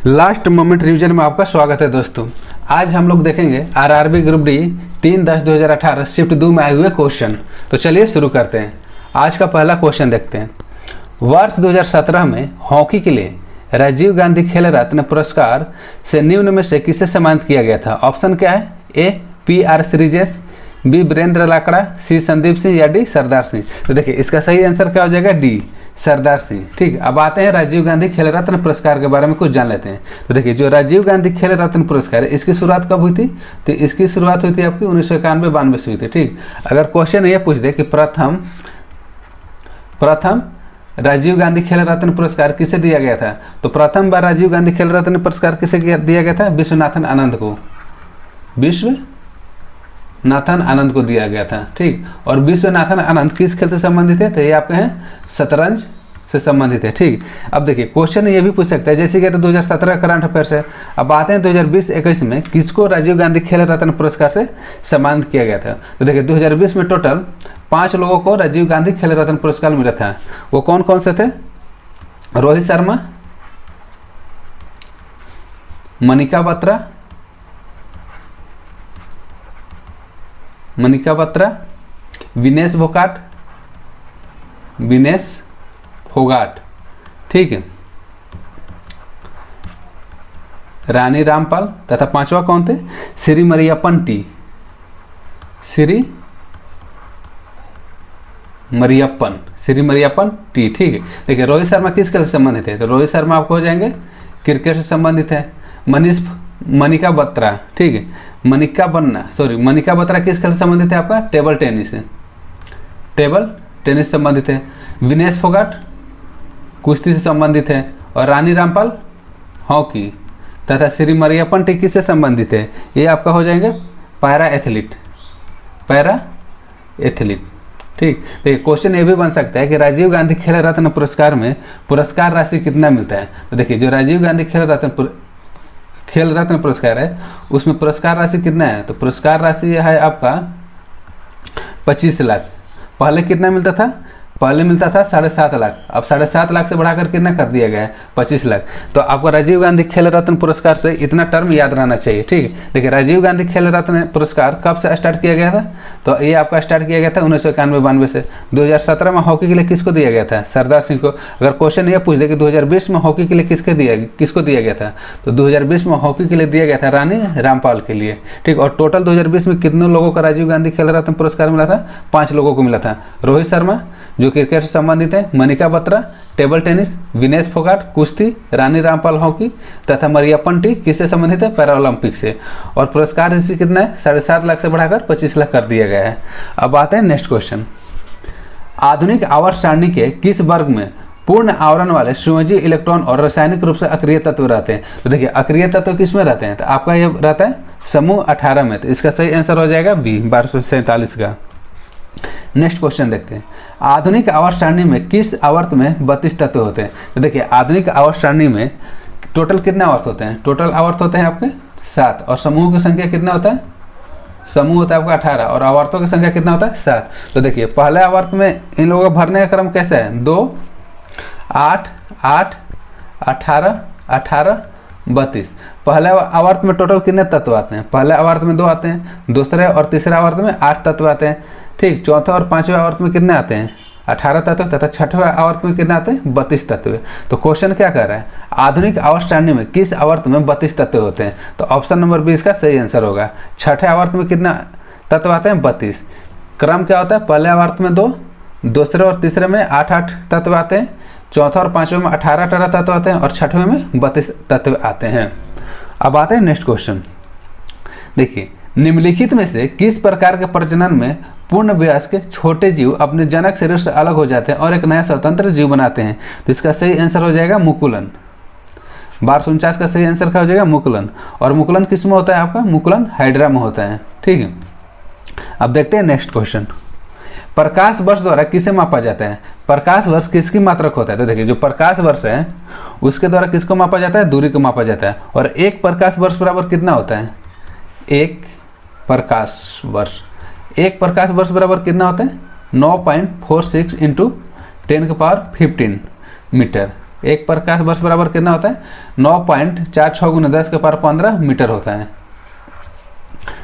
Last moment revision में आपका स्वागत है दोस्तों। आज हम लोग देखेंगे आरआरबी ग्रुप डी 3/10/2018 शिफ्ट 2 में आए हुए क्वेश्चन। तो चलिए शुरू करते हैं। आज का पहला क्वेश्चन देखते हैं। वर्ष 2017 में हॉकी के लिए राजीव गांधी खेल रत्न पुरस्कार से निम्न में से किसे सम्मानित किया गया था? ऑप्शन क्या है? ए PR श्रीजेश, बी वीरेंद्र लाकड़ा, सी संदीप सिंह या डी सरदार सिंह। तो देखिए इसका सही आंसर क्या हो जाएगा? डी सरदार सिंह। ठीक, अब आते हैं राजीव गांधी खेल रत्न पुरस्कार के बारे में कुछ जान लेते हैं। तो देखिए जो राजीव गांधी खेल रत्न पुरस्कार है इसकी शुरुआत कब हुई थी? तो इसकी शुरुआत हुई थी आपकी 1991-92 से हुई थी। ठीक, अगर क्वेश्चन ये पूछ दे कि प्रथम राजीव गांधी खेल रत्न पुरस्कार किसे दिया गया था, तो प्रथम बार राजीव गांधी खेल रत्न पुरस्कार किसे दिया गया था? विश्वनाथन आनंद को, विश्वनाथन आनंद को दिया गया था। ठीक, और विश्वनाथन आनंद किस खेल से संबंधित है? तो ये आपके हैं शतरंज से संबंधित है। ठीक, अब देखिए क्वेश्चन ये भी पूछ सकता है, जैसे कि तो 2017 करंट अफेयर्स है। अब आते हैं 2020-21 में किसको राजीव गांधी खेल रत्न पुरस्कार से सम्मानित किया गया था। तो देखिए 2020 में टोटल 5 लोगों को राजीव गांधी खेल रत्न पुरस्कार मिला था। वो कौन कौन से थे? रोहित शर्मा, मनिका बत्रा, विनेश फोगाट, ठीक है, रानी रामपाल, तथा 5वां कौन थे? श्री मरियप्पन टी। ठीक है, देखिए रोहित शर्मा किस खेल से संबंधित है? तो रोहित शर्मा आपको हो जाएंगे क्रिकेट से संबंधित है। मनिका बत्रा, ठीक है, मनिका बत्रा किस खेल से संबंधित है? आपका टेबल टेनिस संबंधित है। विनेश फोगाट कुश्ती से संबंधित है। और रानी रामपाल हॉकी, तथा श्री मरियप्पन टी किससे संबंधित है? ये आपका हो जाएंगे पैरा एथलीट। ठीक, देखिए क्वेश्चन ये भी बन सकता है कि राजीव गांधी खेल रत्न पुरस्कार में पुरस्कार राशि कितना मिलता है? तो देखिए जो राजीव गांधी खेल रत्न पुरस्कार है उसमें पुरस्कार राशि कितना है? तो पुरस्कार राशि है आपका 25 लाख। पहले कितना मिलता था? पहले मिलता था 7.5 लाख। अब 7.5 लाख से बढ़ाकर कितना कर दिया गया है? 25 लाख। तो आपको राजीव गांधी खेल रत्न पुरस्कार से इतना टर्म याद रहना चाहिए। ठीक है, देखिए राजीव गांधी खेल रत्न पुरस्कार कब से स्टार्ट किया गया था? तो ये आपका स्टार्ट किया गया था 1991-92 से। 2017 में हॉकी के लिए किसको दिया गया था? सरदार सिंह को। अगर क्वेश्चन ये पूछ दे कि 2020 में हॉकी के लिए किसको दिया गया था, तो 2020 में हॉकी के लिए दिया गया था रानी रामपाल के लिए। ठीक, और टोटल 2020 में कितने लोगों को राजीव गांधी खेल रत्न पुरस्कार मिला था? 5 लोगों को मिला था। रोहित शर्मा जो क्रिकेट से संबंधित है, मनिका बत्रा टेबल टेनिस, विनेश फोगाट कुश्ती, रानी रामपाल हॉकी, तथा मरियप्पन टी किससे संबंधित है? पैरालंपिक से। और पुरस्कार राशि कितना है? 7.5 लाख से बढ़ाकर 25 लाख कर दिया गया है। अब आते हैं नेक्स्ट क्वेश्चन। आधुनिक आवर्त सारणी के किस वर्ग में पूर्ण आवरण वाले संयोजी इलेक्ट्रॉन और रासायनिक रूप से अक्रिय तत्व रहते हैं? तो देखिए अक्रिय तत्व किस में रहते हैं? तो आपका ये रहता है समूह 18 में। तो इसका सही आंसर हो जाएगा बी 1247 का। नेक्स्ट क्वेश्चन देखते हैं। आधुनिक आवर्त सारणी में किस आवर्त में 32 तत्व होते हैं? तो देखिए आधुनिक आवर्त सारणी में टोटल कितने आवर्त होते हैं? टोटल आवर्त होते हैं आपके 7। और समूह की संख्या कितना होता है? समूह होता है आपका 18 और आवर्तों की संख्या कितना होता है? 7। तो देखिए पहले आवर्त में इन लोगों का भरने का क्रम कैसा है? 2, 8, 8, 18, 18, 32। पहले आवर्त में टोटल कितने तत्व आते हैं? पहले आवर्त में 2 आते हैं, दूसरे और तीसरे आवर्त में 8 तत्व आते हैं। ठीक, चौथे और 5वें आवर्त में कितने आते हैं? 18 तत्व, तथा 6वें आवर्त में कितने आते हैं? 32 तत्व। तो क्वेश्चन क्या कर रहा है? आधुनिक आवर्त सारणी में किस आवर्त में 32 तत्व होते हैं? तो ऑप्शन नंबर बी इसका सही आंसर होगा। 6ठे आवर्त में कितना तत्व आते हैं? 32। क्रम क्या होता है? पहले आवर्त में 2, दूसरे और तीसरे में 8-8 तत्व आते हैं, चौथा और 5वें में 18-18 तत्व आते हैं, और 6वें में 32 तत्व आते हैं। अब आते हैं नेक्स्ट क्वेश्चन। देखिए निम्नलिखित में से किस प्रकार के प्रजनन में पूर्ण वयस्क के छोटे जीव अपने जनक शरीर से अलग हो जाते हैं और एक नया स्वतंत्र जीव बनाते हैं? तो इसका सही आंसर हो जाएगा मुकुलन। 1249 का सही आंसर क्या हो जाएगा? मुकुलन। और मुकुलन किस में होता है आपका? मुकुलन हाइड्रा में होता है। ठीक है, अब देखते हैं नेक्स्ट क्वेश्चन। प्रकाश वर्ष द्वारा किसे मापा जाता है? प्रकाश वर्ष किसकी मात्रक होता है? तो देखिए जो प्रकाश वर्ष है उसके द्वारा किसको मापा जाता है? दूरी को मापा जाता है। और एक प्रकाश वर्ष बराबर कितना होता है? एक प्रकाश वर्ष बराबर कितना होता है? 9.46 × 10⁻15 मीटर। एक प्रकाश वर्ष बराबर कितना होता है 9.46 × 10⁻15 मीटर होता है।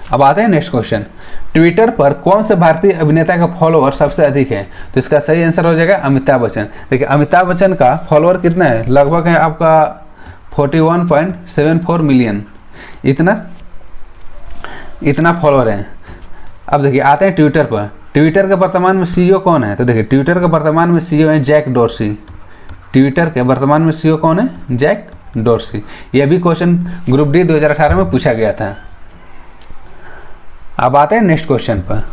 अब आते हैं नेक्स्ट क्वेश्चन, ट्विटर पर कौन से भारतीय अभिनेता का फॉलोअर सबसे अधिक है? तो इसका सही आंसर हो जाएगा अमिताभ बच्चन। देखिए अमिताभ बच्चन का फॉलोअर कितना है, लगभग है आपका 41.74 मिलियन, इतना फॉलोअर है। अब देखिए आते हैं ट्विटर पर, ट्विटर के वर्तमान में सीईओ कौन है? तो देखिए ट्विटर के वर्तमान में सीईओ है जैक डोर्सी। ट्विटर के वर्तमान में सीईओ कौन है? Jack Dorsey. यह भी क्वेश्चन ग्रुप डी 2018 में पूछा गया था। अब आते हैं नेक्स्ट क्वेश्चन पर,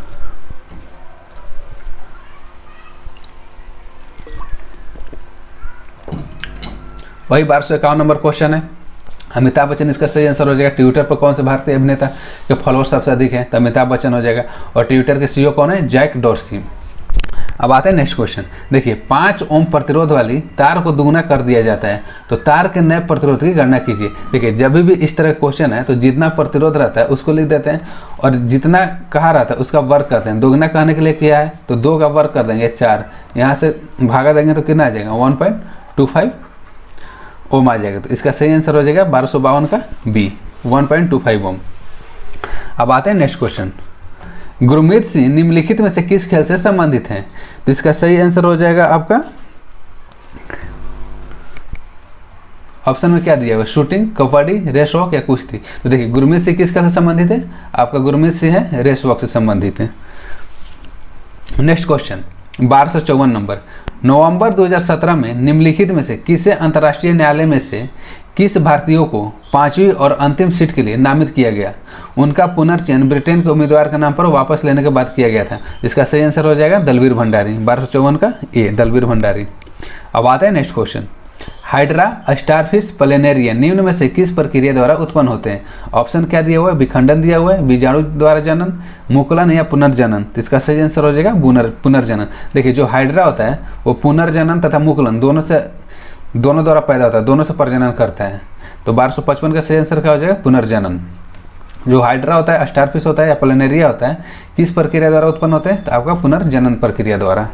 वही 1251 नंबर क्वेश्चन है। अमिताभ बच्चन इसका सही आंसर हो जाएगा। ट्विटर पर कौन से भारतीय अभिनेता के फॉलोअर सबसे अधिक है? तो अमिताभ बच्चन हो जाएगा। और ट्विटर के सीईओ कौन है? Jack Dorsey. अब आते हैं नेक्स्ट क्वेश्चन, देखिए 5 ओम प्रतिरोध वाली तार को दुगुना कर दिया जाता है, तो तार के नए प्रतिरोध की गणना कीजिए। देखिए जब भी इस तरह क्वेश्चन है तो जितना प्रतिरोध रहता है उसको लिख देते हैं और जितना कहा रहता है उसका वर्ग करते हैं। दोगुना कहने के लिए क्या है, तो 2 का वर्ग कर देंगे 4, यहाँ से भागा देंगे तो कितना आ जाएगा 1.25 ओम आ जाएगा। तो इसका सही आंसर हो जाएगा 1252 का बी, 1.25 ओम। अब आते हैं नेक्स्ट क्वेश्चन, गुरमीत सिंह निम्नलिखित में से किस खेल से संबंधित हैं? तो इसका सही आंसर हो जाएगा आपका ऑप्शन में क्या दिया हुआ, शूटिंग, कबड्डी, रेस वॉक या कुश्ती। तो देखिए गुरमीत सिंह किस खेल से संबंधित है? आपका गुरमीत सिंह है रेस वॉक से संबंधित है। नेक्स्ट क्वेश्चन 1254 नंबर, नवंबर 2017 में निम्नलिखित में से किसे अंतर्राष्ट्रीय न्यायालय में से किस भारतीयों को 5वीं और अंतिम सीट के लिए नामित किया गया? उनका पुनर्चयन ब्रिटेन के उम्मीदवार के नाम पर वापस लेने के बाद किया गया था। इसका सही आंसर हो जाएगा दलवीर भंडारी, 1254 का ए, दलवीर भंडारी। अब आता है next question, hydra, starfish, planaria निम्न में से किस प्रक्रिया द्वारा उत्पन्न होते हैं? ऑप्शन क्या दिया हुआ है, विखंडन दिया हुआ है, बीजाणु द्वारा जनन, मुकुलन या पुनर्जनन। तो इसका सही आंसर हो जाएगा पुनर्जनन। देखिए जो हाइड्रा होता है वो पुनर्जनन तथा मुकुलन दोनों द्वारा पैदा होता है, दोनों से प्रजनन करता है। तो 1255 का सही आंसर क्या हो जाएगा, पुनर्जनन। जो हाइड्रा होता है, स्टारफिश होता है या प्लेनेरिया होता है, किस प्रक्रिया द्वारा उत्पन्न होते हैं? तो आपका पुनर्जनन प्रक्रिया द्वारा।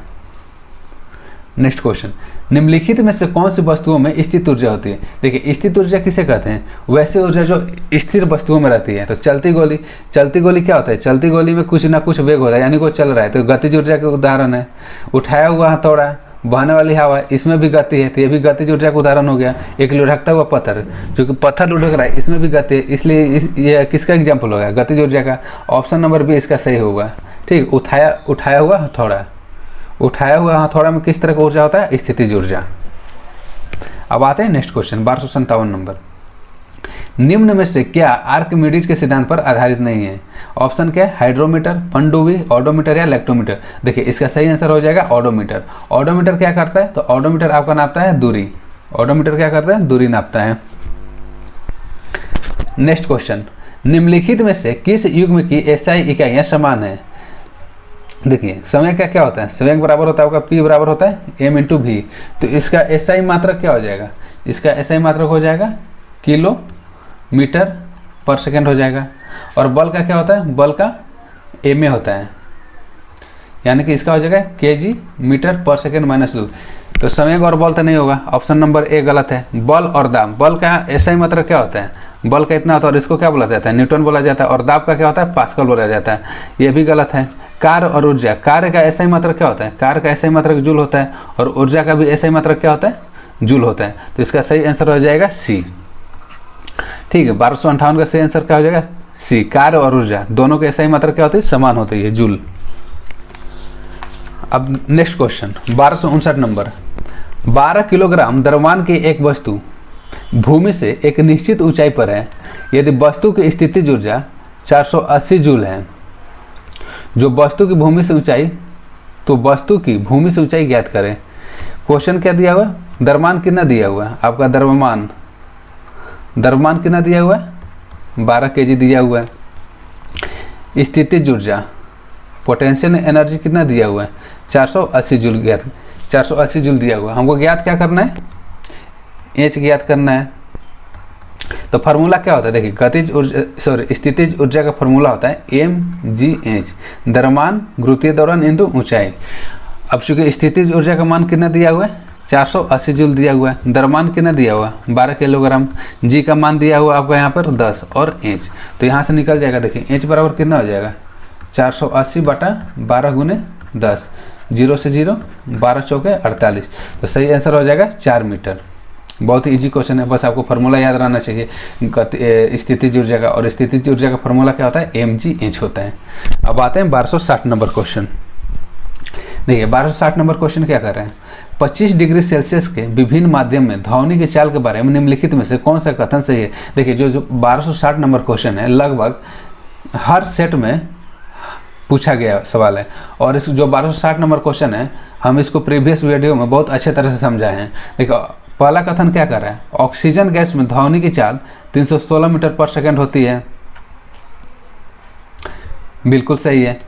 नेक्स्ट क्वेश्चन, निम्नलिखित में से कौन सी वस्तुओं में स्थित ऊर्जा होती है? देखिए स्थित ऊर्जा किसे कहते हैं? वैसे ऊर्जा जो स्थिर वस्तुओं में रहती है। तो चलती गोली क्या होता है? चलती गोली में कुछ ना कुछ वेग होता है, यानी वो चल रहा है, तो गतिज ऊर्जा के उदाहरण है। उठाया हुआ हथौड़ा, बहने वाली हवा, इसमें भी गति है, तो ये भी गतिज ऊर्जा का उदाहरण हो गया। एक लुढ़कता हुआ पत्थर, जो कि पत्थर लुढ़क रहा है, इसमें भी गति है, इसलिए ये किसका एग्जाम्पल हो गया? गतिज ऊर्जा का। ऑप्शन नंबर बी इसका सही होगा। ठीक, उठाया हुआ हथौड़ा, उठाया हुआ हथौड़ा में किस तरह का ऊर्जा होता है? स्थितिज ऊर्जा। अब आते हैं नेक्स्ट क्वेश्चन 1257 नंबर, निम्न में से क्या आर्किमिडीज के सिद्धांत पर आधारित नहीं है? ऑप्शन क्या है, हाइड्रोमीटर, पनडुब्बी, ऑडोमीटर या इलेक्ट्रोमीटर। देखिए इसका सही आंसर हो जाएगा ऑडोमीटर। ऑडोमीटर क्या करता है? तो ऑडोमीटर आपका नापता है दूरी। ऑडोमीटर क्या करता है? दूरी नापता है। नेक्स्ट क्वेश्चन, निम्नलिखित में से किस युग्म की एसआई इकाइयां समान है? देखिए समय का क्या होता है? समय बराबर होता है आपका पी बराबर होता है एम इंटू भी। तो इसका एसआई मात्रक क्या हो जाएगा? इसका एसआई मात्रक हो जाएगा किलोमीटर पर सेकेंड हो जाएगा। और बल का क्या होता है? बल का एम ए होता है, यानी कि इसका हो जाएगा केजी मीटर पर सेकेंड माइनस 2। तो समय और बल तो नहीं होगा, ऑप्शन नंबर ए गलत है। बल और दाब, बल का एसआई मात्रक क्या होता है? बल का इतना होता है और इसको क्या बोला जाता है? न्यूटन बोला जाता है। और दाब का क्या होता है? पास्कल बोला जाता है। ये भी गलत है। कार्य और ऊर्जा, कार्य का एसआई मात्रक क्या होता है? कार्य का एसआई मात्रक जूल होता है और ऊर्जा का भी एसआई मात्रक क्या होता है? जूल होता है। तो इसका सही आंसर हो जाएगा सी। ठीक है, 1258 का सही आंसर क्या हो जाएगा? सी। कार्य और ऊर्जा दोनों के एसआई मात्रक क्या होती है? समान होती है, जूल। अब नेक्स्ट क्वेश्चन 1259 नंबर, 12 किलोग्राम द्रव्यमान की एक वस्तु भूमि से एक निश्चित ऊंचाई पर है, यदि वस्तु की स्थितिज ऊर्जा 480 जूल है। जो वस्तु की भूमि से ऊंचाई, तो वस्तु की भूमि से ऊंचाई ज्ञात करें। क्वेश्चन क्या दिया हुआ है? द्रव्यमान कितना दिया हुआ है? आपका द्रव्यमान कितना दिया हुआ है? 12 केजी दिया हुआ है। स्थितिज ऊर्जा पोटेंशियल एनर्जी कितना दिया हुआ है? 480 जूल ज्ञात, 480 जूल दिया हुआ है। हमको ज्ञात क्या करना है? एच ज्ञात करना है। तो फार्मूला क्या होता है? देखिए गतिज ऊर्जा स्थितिज ऊर्जा का फार्मूला होता है mgh, द्रव्यमान गुरुत्वीय त्वरण इंटू ऊंचाई। अब चूंकि स्थितिज ऊर्जा का मान कितना दिया हुआ है? 480 जूल दिया हुआ है। द्रव्यमान कितना दिया हुआ 12 किलोग्राम। जी का मान दिया हुआ आपको यहाँ पर 10 और इंच, तो यहाँ से निकल जाएगा। देखिए इंच बराबर कितना हो जाएगा 480 बटा 12 गुने 10, 0 से 0, 12 चौके 48, तो सही आंसर हो जाएगा 4 मीटर। बहुत ही इजी क्वेश्चन है, बस आपको फार्मूला याद रहना चाहिए स्थितिज ऊर्जा का, और स्थितिज ऊर्जा का फार्मूला क्या होता है mg इंच होता है। अब आते हैं 1260 नंबर क्वेश्चन। देखिए 1260 नंबर क्वेश्चन क्या कर रहे हैं, 25 डिग्री सेल्सियस के विभिन्न माध्यम में ध्वनि की चाल के बारे में निम्नलिखित में से कौन सा कथन सही है। देखिए जो 1260 नंबर क्वेश्चन है लगभग हर सेट में पूछा गया सवाल है, और इस जो 1260 नंबर क्वेश्चन है हम इसको प्रीवियस वीडियो में बहुत अच्छे तरह से समझाए हैं। देखो पहला कथन क्या कर रहा है, ऑक्सीजन गैस में ध्वनि की चाल 316 मीटर पर सेकंड होती है, बिल्कुल सही है।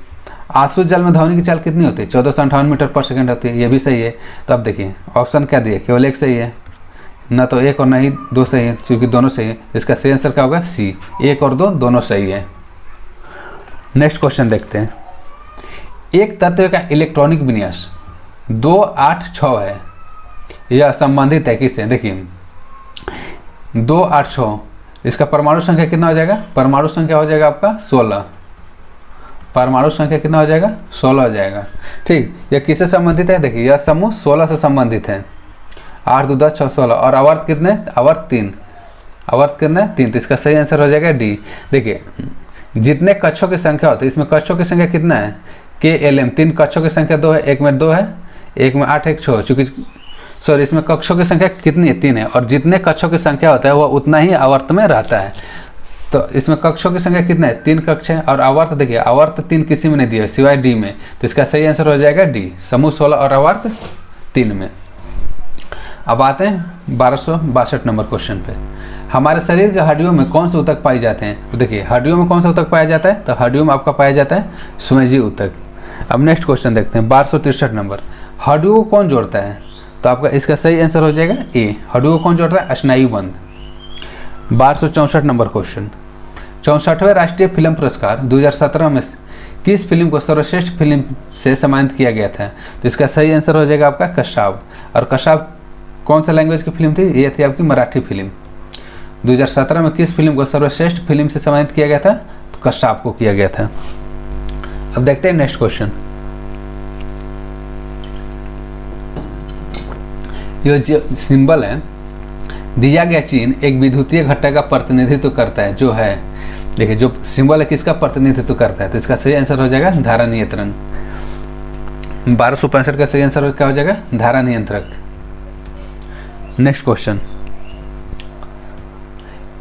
आसुत जल में ध्वनि की चाल कितनी होती है 1458 मीटर पर सेकंड होती है, ये भी सही है। तो अब देखिए ऑप्शन क्या दिए, केवल एक सही है, ना तो एक और ना ही दो सही है, क्योंकि दोनों सही है। इसका सही आंसर क्या होगा सी, 1 और 2 दोनों सही है। नेक्स्ट क्वेश्चन देखते हैं। एक तत्व का इलेक्ट्रॉनिक विन्यास 286 है, यह संबंधित है किससे। देखिए 286, इसका परमाणु संख्या कितना हो जाएगा, परमाणु संख्या हो जाएगा आपका 16, परमाणु संख्या कितना हो जाएगा 16 हो जाएगा। ठीक, यह किससे संबंधित है, देखिए यह समूह 16 से संबंधित है, 8 2 10 6 16, और आवर्त कितने, आवर्त 3, आवर्त कितने 3, तो इसका सही आंसर हो जाएगा डी। देखिए जितने कक्षों की संख्या होती है, इसमें कक्षों की संख्या कितना है KLM, 3 कक्षों की संख्या 2 है, एक में 2 है, एक में 8 1 6, चूँकि सॉरी इसमें कक्षों की संख्या कितनी है 3 है, और जितने कक्षों की संख्या होता है वह उतना ही आवर्त में रहता है। तो इसमें कक्षों की संख्या कितना है 3 कक्ष है, और आवर्त देखिए आवर्त 3 किसी में नहीं दिया सिवाय डी में, तो इसका सही आंसर हो जाएगा डी, समूह 16 और आवर्त 3 में। अब आते हैं 1262 नंबर क्वेश्चन पे। हमारे शरीर के हड्डियों में कौन से ऊतक पाए जाते हैं, तो देखिए हड्डियों में कौन सा ऊतक पाया जाता है, तो हड्डियों में आपका पाया जाता है स्वेजी ऊतक। अब नेक्स्ट क्वेश्चन देखते हैं 1263 नंबर। हड्डियों को कौन जोड़ता है, तो आपका इसका सही आंसर हो जाएगा ए, हड्डियों को कौन जोड़ता है स्नायुबंध। 1264 नंबर क्वेश्चन। 64वें राष्ट्रीय फिल्म पुरस्कार 2017 में किस फिल्म को सर्वश्रेष्ठ फिल्म से सम्मानित किया गया था, तो इसका सही आंसर हो जाएगा आपका कसाब। और कसाब कौन सा लैंग्वेज की फिल्म थी, ये थी आपकी मराठी फिल्म। 2017 में किस फिल्म को सर्वश्रेष्ठ फिल्म से सम्मानित किया गया था, तो कसाब को किया गया था। अब देखते हैं नेक्स्ट क्वेश्चन। ये जो सिंबल है दिया गया चिन्ह एक विद्युतीय घटना का प्रतिनिधित्व करता है, जो है देखिए जो सिंबल है किसका प्रतिनिधित्व करता है, तो इसका सही आंसर हो जाएगा धारा नियंत्रण। 1265 का सही आंसर क्या हो जाएगा धारा नियंत्रक। Next question.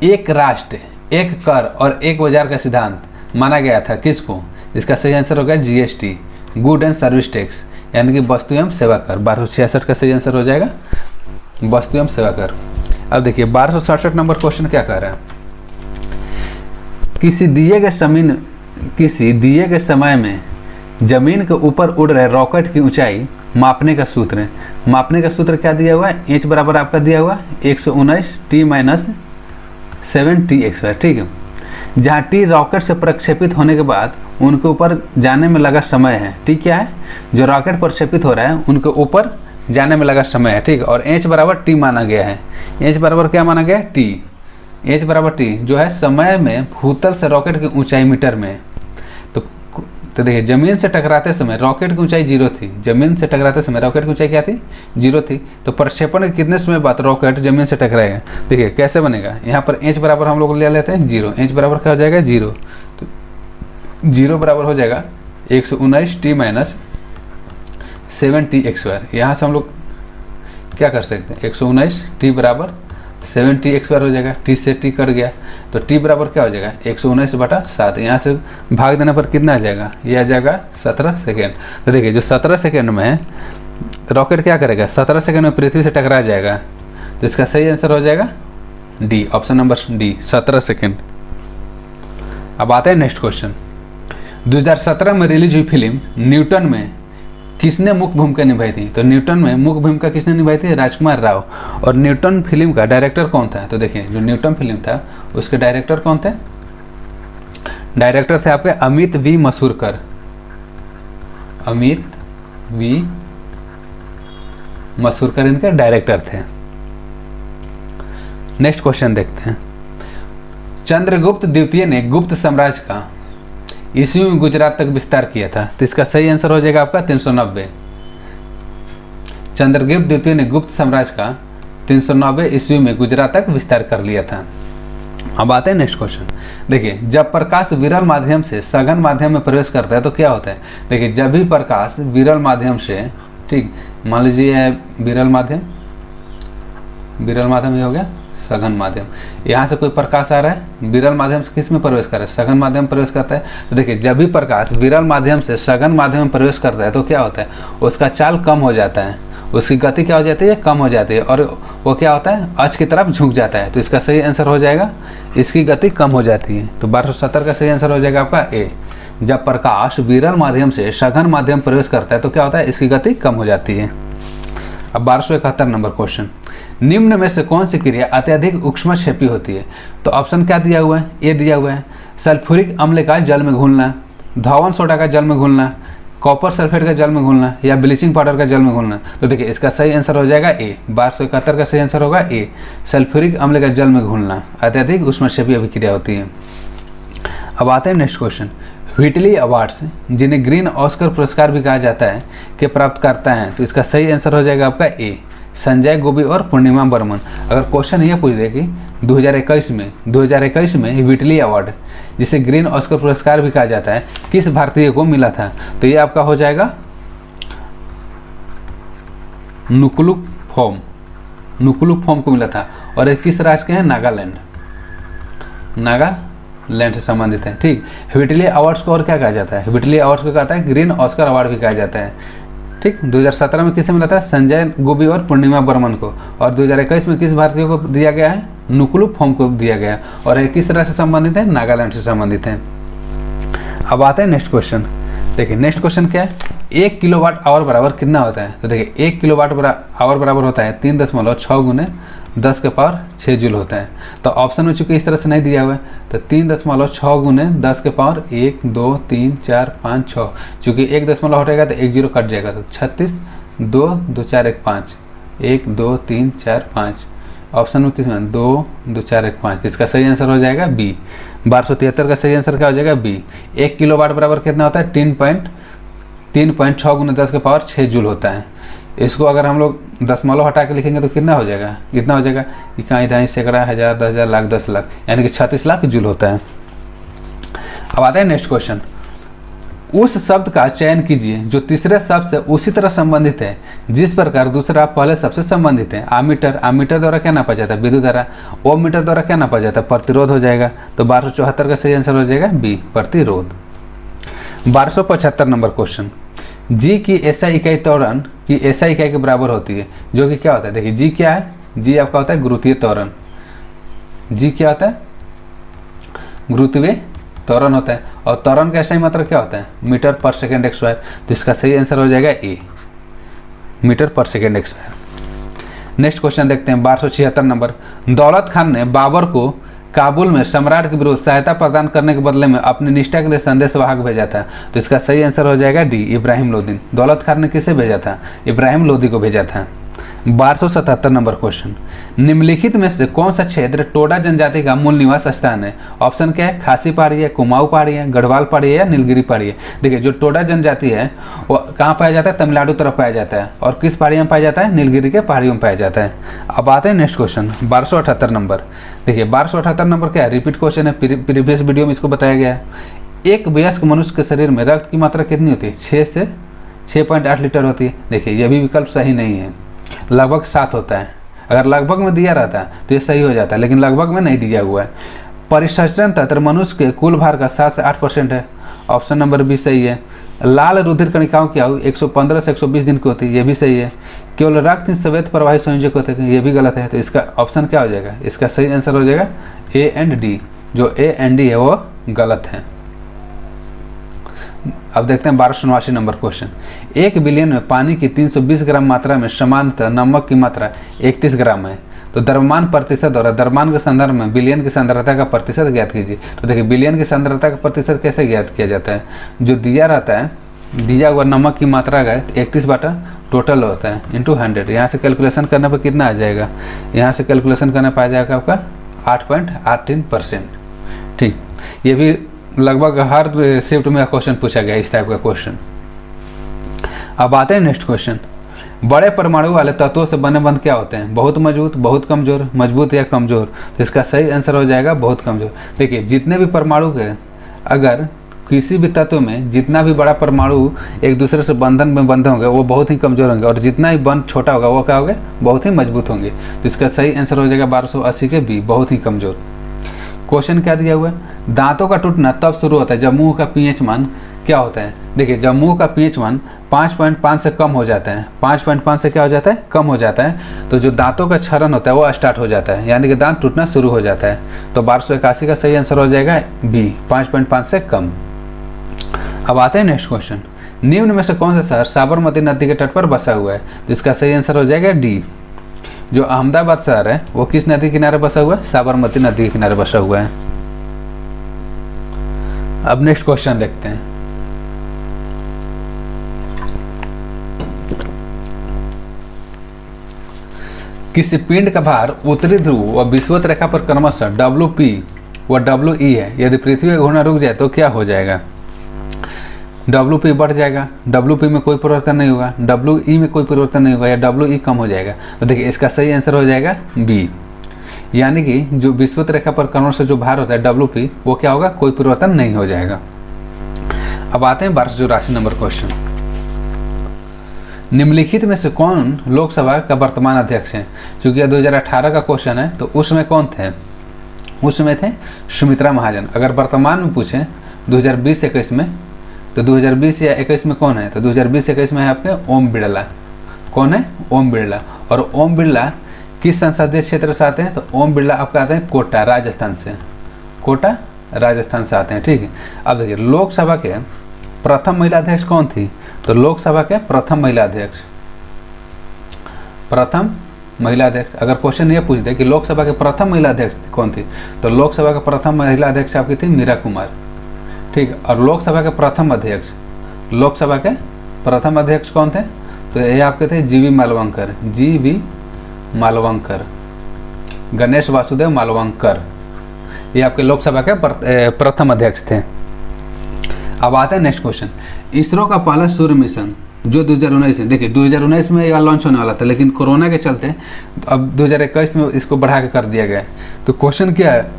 एक राष्ट्र एक कर और एक बाजार का सिद्धांत माना गया था किसको, इसका सही आंसर होगा GST, good and service tax, यानी कि वस्तु एवं सेवा कर। 1266 का सही आंसर हो जाएगा वस्तु एवं सेवा कर। अब देखिए 1267 नंबर क्वेश्चन क्या कह रहा है, किसी दिए गए समय में जमीन के ऊपर उड़ रहे रॉकेट की ऊंचाई मापने का सूत्र है। मापने का सूत्र क्या दिया हुआ है, इंच बराबर आपका दिया हुआ 119 T - 7T², ठीक है। जहाँ T रॉकेट से प्रक्षेपित होने के बाद उनके ऊपर जाने में लगा समय है, ठीक क्या है, जो रॉकेट प्रक्षेपित हो रहा है उनके ऊपर जाने में लगा समय है, ठीक। और इंच बराबर T माना गया है, इंच बराबर क्या माना गया है T, इंच बराबर T जो है समय में भूतल से रॉकेट की ऊंचाई मीटर में। तो देखिए जमीन से टकराते समय रॉकेट की ऊंचाई 0 थी, जमीन से टकराते समय रॉकेट की ऊंचाई क्या थी 0 थी, तो प्रक्षेपण के कितने समय बाद रॉकेट जमीन से टकराएगा, देखिए कैसे बनेगा, यहाँ पर इंच बराबर हम लोग ले लेते हैं 0, इंच बराबर क्या हो जाएगा 0, तो 0 बराबर हो जाएगा 119 T - 7T²। यहाँ से हम लोग क्या कर सकते हैं 119 T बराबर 7T² हो जाएगा, T से T कट गया तो T बराबर क्या हो जाएगा 119/7, यहाँ से भाग देने पर कितना आ जाएगा, ये आ जाएगा 17 सेकेंड। तो देखिए जो 17 सेकेंड में है रॉकेट क्या करेगा 17 सेकेंड में पृथ्वी से टकरा जाएगा, तो इसका सही आंसर हो जाएगा D, option number D 17 second. अब आते हैं नेक्स्ट क्वेश्चन। 2017 में रिलीज हुई फिल्म न्यूटन में किसने मुख्य भूमिका निभाई थी, तो न्यूटन में मुख्य भूमिका किसने निभाई थी, राजकुमार राव। और न्यूटन फिल्म का डायरेक्टर कौन था, तो देखिए जो न्यूटन फिल्म था उसके डायरेक्टर कौन थे, डायरेक्टर थे आपके अमित वी मसूरकर, अमित वी मसूरकर इनके डायरेक्टर थे। नेक्स्ट क्वेश्चन देखते हैं। चंद्रगुप्त द्वितीय ने गुप्त साम्राज्य का ईस्वी में गुजरात तक विस्तार किया था, तो इसका सही आंसर हो जाएगा आपका 390। चंद्रगुप्त द्वितीय ने गुप्त साम्राज्य का 390 ईस्वी में गुजरात तक विस्तार कर लिया था। अब आते हैं नेक्स्ट क्वेश्चन। देखिए, जब प्रकाश विरल माध्यम से सघन माध्यम में प्रवेश करता है तो क्या होता है। देखिए, जब भी प्रकाश विरल माध्यम से, ठीक, मान लीजिए विरल माध्यम ये हो गया सघन माध्यम, यहाँ से कोई प्रकाश आ रहा है, विरल माध्यम से किस में प्रवेश कर रहा है, सघन माध्यम में प्रवेश करता है। तो देखिए, जब भी प्रकाश विरल माध्यम से सघन माध्यम में प्रवेश करता है तो क्या होता है, उसका चाल कम हो जाता है, उसकी गति क्या हो जाती है, कम हो जाती है, और वो क्या होता है, अक्ष की तरफ झुक जाता है। तो इसका सही आंसर हो जाएगा, इसकी गति कम हो जाती है। तो 1270 का सही आंसर हो जाएगा आपका ए। जब प्रकाश विरल माध्यम से सघन माध्यम प्रवेश करता है तो क्या होता है, इसकी गति कम हो जाती है। अब 1271 नंबर क्वेश्चन। निम्न में से कौन सी क्रिया अत्यधिक उष्मक्षेपी होती है। तो ऑप्शन क्या दिया हुआ है, ए दिया हुआ है, सल्फ्यूरिक अम्ल का जल में घुलना, धौवन सोडा का जल में घुलना, कॉपर सल्फेट का जल में घुलना, या ब्लीचिंग पाउडर का जल में घुलना। तो देखिए, इसका सही आंसर हो जाएगा ए। 1271 का सही आंसर होगा ए, सल्फ्यूरिक अम्ल का जल में घुलना अत्यधिक उष्मक्षेपी अभिक्रिया होती है। अब आते हैं नेक्स्ट क्वेश्चन। व्हिटली अवार्ड्स, जिन्हें ग्रीन ऑस्कर पुरस्कार भी कहा जाता है, के प्राप्त करता है। तो इसका सही आंसर हो जाएगा आपका ए, संजय गोबी और पूर्णिमा बर्मन। अगर क्वेश्चन ये पूछ दे कि 2021 में व्हिटली अवार्ड, जिसे ग्रीन ऑस्कर पुरस्कार भी कहा जाता है, किस भारतीय को मिला था, तो ये आपका हो जाएगा नुकुलुक फॉर्म को मिला था। और ये किस राज्य के हैं, नागालैंड से संबंधित है। ठीक, व्हिटली अवार्ड्स को और क्या कहा जाता है, व्हिटली अवार्ड्स को कहता है ग्रीन ऑस्कर अवार्ड भी कहा जाता है। ठीक, 2017 में किसे मिला था, संजय गोबी और पूर्णिमा बर्मन को। और 2021 में किस भारतीय को दिया गया है, नुकुलुक फॉर्म को दिया गया। और ये किस तरह से संबंधित है, नागालैंड से संबंधित है। अब आते हैं नेक्स्ट क्वेश्चन। देखिए, नेक्स्ट क्वेश्चन क्या है, 1 किलोवाट आवर बराबर कितना होता है। तो देखिए, 1 किलोवाट आवर बराबर होता है 3.6 गुने 10 के पावर 6 जूल होता है। तो ऑप्शन में चूंकि इस तरह से नहीं दिया हुआ है, तो 3.6 गुने 10 के पावर 1 2 3 4 5 6, चूंकि 1 दशमलव हटेगा तो 1 जीरो कट जाएगा, तो 36 2 2 4 1 5 1 2 3 4 5। ऑप्शन में किस में 2 2 4 1 5, इसका सही आंसर हो जाएगा बी। 1273 का सही आंसर क्या हो जाएगा, बी। 1 किलोवाट बराबर कितना होता है, 3.6 गुने 10 के पावर 6 जूल होता है। इसको अगर हम लोग दशमलव हटा के लिखेंगे तो कितना हो जाएगा, कितना हो जाएगा, इकाई ढाई सैकड़ा हज़ार 10,000 लाख 10 लाख, यानी कि 36 लाख जूल होता है। अब आता है नेक्स्ट क्वेश्चन। उस शब्द का चयन कीजिए जो तीसरे शब्द से उसी तरह संबंधित है जिस प्रकार दूसरा पहले शब्द से संबंधित है। आमीटर द्वारा क्या नापा जाता है, विद्युत धारा। ओमीटर द्वारा क्या नापा जाता है, प्रतिरोध हो जाएगा। तो 1274 का सही आंसर हो जाएगा बी, प्रतिरोध। 1275 नंबर क्वेश्चन। जी की एसआई इकाई त्वरण की एसआई इकाई के बराबर होती है, जो कि क्या होता है। देखिए, जी क्या है, जी आपका होता है गुरुत्वीय त्वरण। जी क्या होता है, गुरुत्वीय त्वरण होता है। और त्वरण का एसआई मात्रा क्या होता है, मीटर पर सेकेंड स्क्वायर। तो इसका सही आंसर हो जाएगा ए, मीटर पर सेकेंड स्क्वायर। नेक्स्ट क्वेश्चन देखते हैं 1276 नंबर। दौलत खान ने बाबर को काबुल में सम्राट के विरुद्ध सहायता प्रदान करने के बदले में अपनी निष्ठा के लिए संदेशवाहक भेजा था। तो इसका सही आंसर हो जाएगा डी, इब्राहिम लोदी। दौलत खान ने किसे भेजा था, इब्राहिम लोदी को भेजा था। 1277 नंबर क्वेश्चन। निम्नलिखित में से कौन सा क्षेत्र टोडा जनजाति का मूल निवास स्थान है। ऑप्शन क्या है, खासी पहाड़ी है, कुमाऊं पहाड़ी है, गढ़वाल पहाड़ी है, या नीलगिरी पहाड़ी है। देखिए, जो टोडा जनजाति है वो कहाँ पाया जाता है, तमिलनाडु तरफ पाया जाता है। और किस पहाड़ियों में पाया जाता है, नीलगिरी के पहाड़ियों में पाया जाता है। अब आते हैं नेक्स्ट क्वेश्चन 1278 नंबर। देखिए, 1278 नंबर क्या है, रिपीट क्वेश्चन है, प्रीवियस वीडियो में इसको बताया गया है। एक वयस्क मनुष्य के शरीर में रक्त की मात्रा कितनी होती है, 6 से 6.8 लीटर होती है। देखिए, यह भी विकल्प सही नहीं है, लगभग 7 होता है। अगर लगभग में दिया रहता है तो ये सही हो जाता है, लेकिन लगभग में नहीं दिया हुआ है। परिसंचरण तंत्र मनुष्य के कुल भार का 7 से 8% है। ऑप्शन नंबर बी सही है। लाल रुधिर कणिकाओं की आयु 115 से 120 दिन की होती है, ये भी सही है। केवल रक्त ही श्वेत प्रवाही संयोजक होते हैं, ये भी गलत है। तो इसका ऑप्शन क्या हो जाएगा, इसका सही आंसर हो जाएगा ए एंड डी। जो ए एंड डी है वो गलत है। अब देखते हैं 1289 नंबर क्वेश्चन। 1 बिलियन में पानी की 320 ग्राम मात्रा में समानतः नमक की मात्रा 31 ग्राम है। तो द्रव्यमान प्रतिशत द्वारा द्रव्यमान के संदर्भ में बिलियन की सांद्रता का प्रतिशत ज्ञात कीजिए। तो देखिए, बिलियन की सांद्रता का प्रतिशत कैसे ज्ञात किया जाता है, जो दिया रहता है, दिया हुआ नमक की मात्रा है 31/100 टोटल होता है इंटू 100। यहाँ से कैलकुलेशन करने पर कितना आ जाएगा, यहाँ से कैलकुलेशन करने पर आ जाएगा आपका 8.18%। ठीक, ये भी लगभग हर शिफ्ट में क्वेश्चन पूछा गया इस टाइप का क्वेश्चन। अब आते हैं नेक्स्ट क्वेश्चन। बड़े परमाणु वाले तत्वों से बने बंध क्या होते हैं, बहुत मजबूत, बहुत कमजोर, मजबूत या कमजोर। तो इसका सही आंसर हो जाएगा बहुत कमजोर। देखिए जितने भी परमाणु के, अगर किसी भी तत्व में जितना भी बड़ा परमाणु एक दूसरे से बंधन में बंधे होंगे वो बहुत ही कमजोर होंगे, और जितना ही बंध छोटा होगा वो क्या होंगे, बहुत ही मजबूत होंगे। तो इसका सही आंसर हो जाएगा 1280 के बी, बहुत ही कमजोर। क्वेश्चन क्या दिया हुआ है, दांतों का टूटना तब शुरू होता है जब मुंह का पीएच मान क्या होता है। देखिए जब मुंह का पीएच मान 5.5 से कम हो जाता है, 5.5 से क्या हो जाता है, कम हो जाता है, तो जो दांतों का क्षरण होता है वो स्टार्ट हो जाता है, यानी कि दांत टूटना शुरू हो जाता है। तो 1281 का सही आंसर हो जाएगा बी, 5.5 से कम। अब आते हैं नेक्स्ट क्वेश्चन। निम्न में से कौन सा शहर साबरमती नदी के तट पर बसा हुआ है। तो इसका सही आंसर हो जाएगा डी। जो अहमदाबाद शहर है वो किस नदी के किनारे बसा हुआ है, साबरमती नदी के किनारे बसा हुआ है। अब नेक्स्ट क्वेश्चन देखते हैं। किसी पिंड का भार उत्तरी ध्रुव व विषुवत रेखा पर क्रमशः WP व WE है। यदि पृथ्वी का घूमना रुक जाए तो क्या हो जाएगा। WP बढ़ जाएगा, WP में कोई परिवर्तन नहीं होगा, WE में कोई परिवर्तन नहीं होगा, या WE कम हो जाएगा। तो देखिए इसका सही आंसर हो जाएगा बी, यानी कि जो विषुवत रेखा पर क्रमशः जो भार होता है WP वो क्या होगा, कोई परिवर्तन नहीं हो जाएगा। अब आते हैं 1284 नंबर क्वेश्चन। निम्नलिखित में से कौन लोकसभा का वर्तमान अध्यक्ष है। चूंकि यह 2018 का क्वेश्चन है तो उसमें कौन थे, उसमें थे सुमित्रा महाजन। अगर वर्तमान में पूछे 2020-21 में, तो 2020 या 21 में कौन है, तो 2020-21 में है आपके ओम बिरला। कौन है, ओम बिरला। और ओम बिरला किस संसदीय क्षेत्र से आते हैं, तो ओम बिरला आपका आते हैं कोटा राजस्थान से, कोटा राजस्थान से आते हैं। ठीक है, अब देखिए लोकसभा के प्रथम महिला अध्यक्ष कौन थी, तो लोकसभा के प्रथम महिला अध्यक्ष, प्रथम महिला अध्यक्ष। अगर क्वेश्चन ये पूछ दे कि लोकसभा के प्रथम महिला अध्यक्ष कौन थी, तो लोकसभा के प्रथम महिला अध्यक्ष आपकी थी मीरा कुमार। ठीक है, और लोकसभा के प्रथम अध्यक्ष, लोकसभा के प्रथम अध्यक्ष कौन थे, तो ये आपके थे जीवी मालवंकर, जीवी मालवंकर, गणेश वासुदेव मालवंकर, ये आपके लोकसभा के प्रथम अध्यक्ष थे। अब आते हैं नेक्स्ट क्वेश्चन। इसरो का पहला सूर्य मिशन जो 2019 है, देखिए 2019 में यह लॉन्च होने वाला था, लेकिन कोरोना के चलते तो अब 2021 में इसको बढ़ा के कर दिया गया। तो क्वेश्चन क्या है,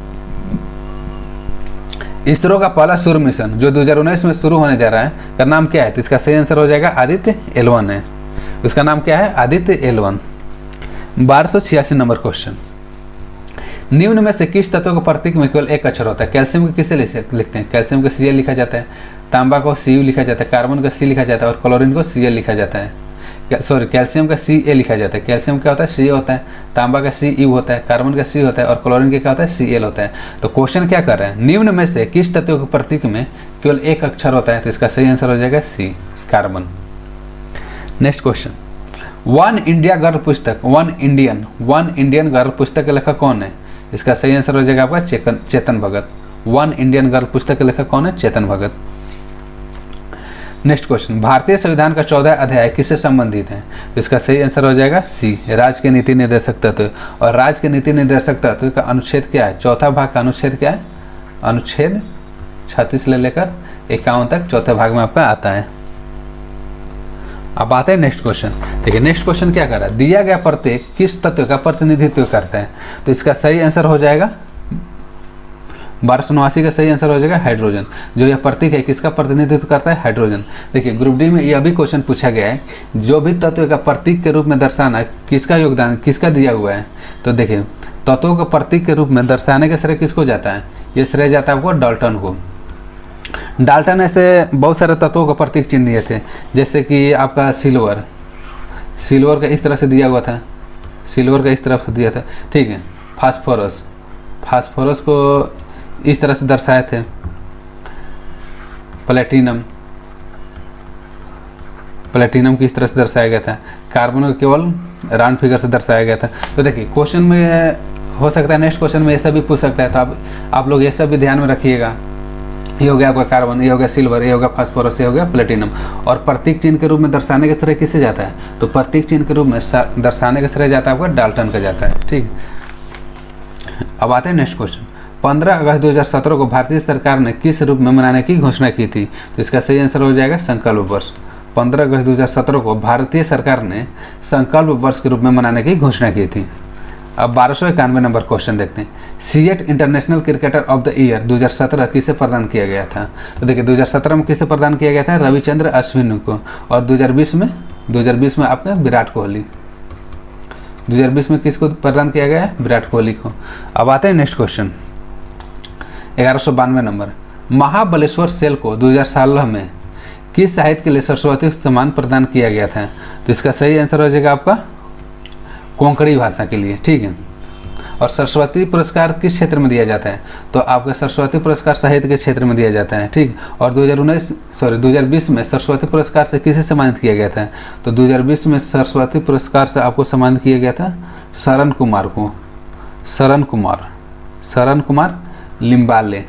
इसरो का पहला सूर्य मिशन जो 2019 में शुरू होने जा रहा है का नाम क्या है, तो इसका सही आंसर हो जाएगा आदित्य L1 है। उसका नाम क्या है, आदित्य L1। 1286 number question. निम्न में से किस तत्व के प्रतीक में केवल एक अक्षर होता है। कैल्शियम को किसे लिखते हैं, कैल्शियम को Cl लिखा जाता है, तांबा को Cu लिखा जाता है, कार्बन का C लिखा जाता है और क्लोरीन को Cl लिखा जाता है। सॉरी, कैल्शियम का Ca लिखा जाता है। कैल्शियम क्या होता है, Ca होता है, तांबा का Cu होता है, कार्बन का C होता है और क्लोरीन का क्या होता है, Cl होता है। तो क्वेश्चन क्या कर रहे हैं, निम्न में से किस तत्व के प्रतीक में केवल एक अक्षर होता है, तो इसका सही आंसर हो जाएगा C, carbon. Next question. One India girl पुस्तक, वन इंडियन गर्ल पुस्तक के लेखक कौन है। इसका सही आंसर हो जाएगा आपका Chetan Bhagat. One Indian girl पुस्तक के लेखक कौन है, चेतन भगत। Next question. भारतीय संविधान का 14 अध्याय किससे संबंधित है, तो इसका सही आंसर हो जाएगा सी, राज्य के नीति निर्देशक तत्व। और राज्य के नीति निर्देशक तत्व का अनुच्छेद क्या है, चौथा भाग का अनुच्छेद क्या है, अनुच्छेद 36 से लेकर 51 तक चौथे भाग में आपका आता है। अब आते हैं नेक्स्ट क्वेश्चन। देखिए नेक्स्ट क्वेश्चन क्या कर रहा है, दिया गया प्रत्येक किस तत्व का प्रतिनिधित्व करता है, तो इसका सही आंसर हो जाएगा 1289 का सही आंसर हो जाएगा हाइड्रोजन। जो यह प्रतीक है किसका प्रतिनिधित्व करता है, हाइड्रोजन। देखिए ग्रुप डी में यह भी क्वेश्चन पूछा गया है, जो भी तत्व का प्रतीक के रूप में दर्शाना किसका योगदान, किसका दिया हुआ है। तो देखिए तत्वों का प्रतीक के रूप में दर्शाने का श्रेय किसको जाता है, ये श्रेय जाता है आपको डाल्टन को। डाल्टन ऐसे बहुत सारे तत्वों का प्रतीक चिन्ह दिए थे, जैसे कि आपका सिल्वर का इस तरह से दिया हुआ था, सिल्वर का इस तरह से दिया था, ठीक है। फास्फोरस को इस तरह से दर्शाए थे, प्लेटिनम की इस तरह से दर्शाया गया था, कार्बन को केवल राउंड फिगर से दर्शाया गया था। तो देखिए क्वेश्चन में हो सकता है नेक्स्ट क्वेश्चन में ये सब भी पूछ सकता है, तो आप लोग ये सब भी ध्यान में रखिएगा। ये हो गया आपका कार्बन, ये हो गया सिल्वर, ये हो गया फास्फोरस, ये हो गया प्लेटिनम। और प्रतीक चिन्ह के रूप में दर्शाने का श्रेय किसे जाता है? तो प्रतीक चिन्ह के रूप में दर्शाने का श्रेय जाता है आपका डाल्टन का जाता है। ठीक, अब आते हैं नेक्स्ट क्वेश्चन। 15 अगस्त 2017 को भारतीय सरकार ने किस रूप में मनाने की घोषणा की थी? तो इसका सही आंसर हो जाएगा संकल्प वर्ष। 15 अगस्त 2017 को भारतीय सरकार ने संकल्प वर्ष के रूप में मनाने की घोषणा की थी। अब 1291 नंबर क्वेश्चन देखते हैं। CEAT international cricketer of the year 2017 किसे प्रदान किया गया था? तो देखिए 2017 में किसे प्रदान किया गया था? रविचंद्र अश्विन को। और 2020 में आपका विराट कोहली। 2020 में किसको प्रदान किया गया है? विराट कोहली को। अब आते हैं next question 1192 number. Mahabaleshwar cell को 2016 में किस साहित्य के लिए सरस्वती सम्मान प्रदान किया गया था? तो इसका सही आंसर हो जाएगा आपका कोंकणी भाषा के लिए। ठीक है, और सरस्वती पुरस्कार किस क्षेत्र में दिया जाता है? तो आपका सरस्वती पुरस्कार साहित्य के क्षेत्र में दिया जाता है। ठीक, और 2020 में सरस्वती पुरस्कार से किसे सम्मानित किया गया था? तो 2020 में सरस्वती पुरस्कार से आपको सम्मानित किया गया था शरण कुमार को। शरण कुमार लिम्बाले।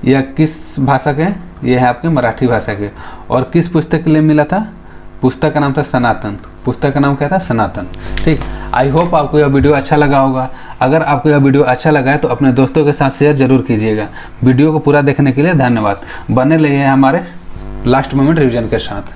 यह किस भाषा के? यह है आपके मराठी भाषा के। और किस पुस्तक के लिए मिला था? पुस्तक का नाम था सनातन। पुस्तक का नाम क्या था? सनातन। ठीक, आई होप आपको यह वीडियो अच्छा लगा होगा। अगर आपको यह वीडियो अच्छा लगा है तो अपने दोस्तों के साथ शेयर जरूर कीजिएगा। वीडियो को पूरा देखने के लिए धन्यवाद। बने रहिए हमारे लास्ट मोमेंट रिवीजन के साथ।